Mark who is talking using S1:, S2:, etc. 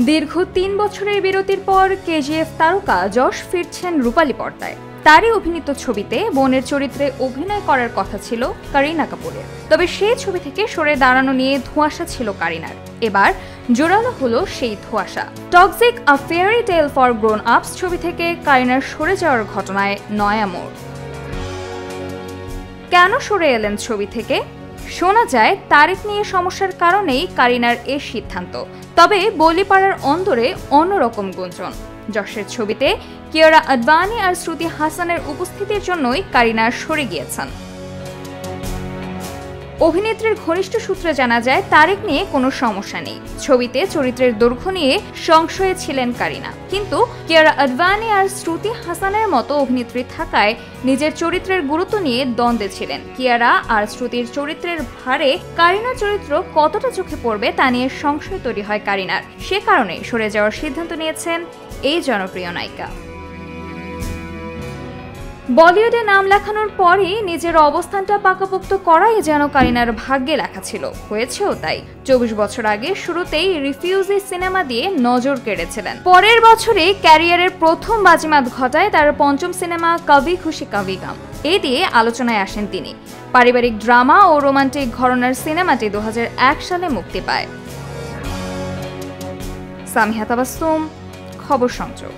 S1: দীর্ঘ ৩ বছরের বিরতির পর কেজিএফ তারকা যশ ফিরছেন রূপালী পর্দায়। তারই অভিনীত ছবিতে বোনের চরিত্রে অভিনয় করার কথা ছিল করিনা কাপুরের, তবে সেই ছবি থেকে সরে দাঁড়ানো নিয়ে ধোঁয়াশা ছিল কারিনার। এবার জোরালো হলো সেই ধোঁয়াশা। Toxic a fairy tale for grown আপস ছবি থেকে কারিনার সরে যাওয়ার ঘটনায় নয়া মোড়। কেন সরে এলেন ছবি থেকে? শোনা যায় তারিখ নিয়ে সমস্যার কারণেই কারিনার এ সিদ্ধান্ত, তবে বলিপাড়ার অন্দরে অন্যরকম গুঞ্জন। যশের ছবিতে কিয়ারা আদভানি আর শ্রুতি হাসানের উপস্থিতির জন্যই কারিনা সরে গিয়েছেন। অভিনেত্রীর ঘনিষ্ঠ সূত্রে জানা যায় তারিখ নিয়ে কোনো সমস্যা নেই। ছবিতে চরিত্রের দৈর্ঘ্য নিয়ে সংশয়ে ছিলেন কারিনা, কিন্তু কিয়ারা আদভানি আর শ্রুতি হাসানের মতো অভিনেত্রী থাকায় নিজের চরিত্রের গুরুত্ব নিয়ে দ্বন্দ্বে ছিলেন। কিয়ারা আর শ্রুতির চরিত্রের ভারে কারিনার চরিত্র কতটা চোখে পড়বে তা নিয়ে সংশয় তৈরি হয় কারিনার। সে কারণে সরে যাওয়ার সিদ্ধান্ত নিয়েছেন এই জনপ্রিয় নায়িকা। বলিউডে নাম লেখানোর পরই নিজের অবস্থানটা পাকাপোক্ত করাই যেন কারিনার ভাগ্যে লেখা ছিল, হয়েছেও তাই। 24 বছর আগে শুরুতেই রিফিউজি সিনেমা দিয়ে নজর কেড়েছিলেন। পরের বছরে ক্যারিয়ারের প্রথম বাজিমাত ঘটায় তার পঞ্চম সিনেমা কভি খুশি কভি গম। এ দিয়ে আলোচনায় আসেন তিনি। পারিবারিক ড্রামা ও রোমান্টিক ঘরানার সিনেমাটি 2001 সালে মুক্তি পায়। সামিহা তাবাসসুম, খবর সংযোগ।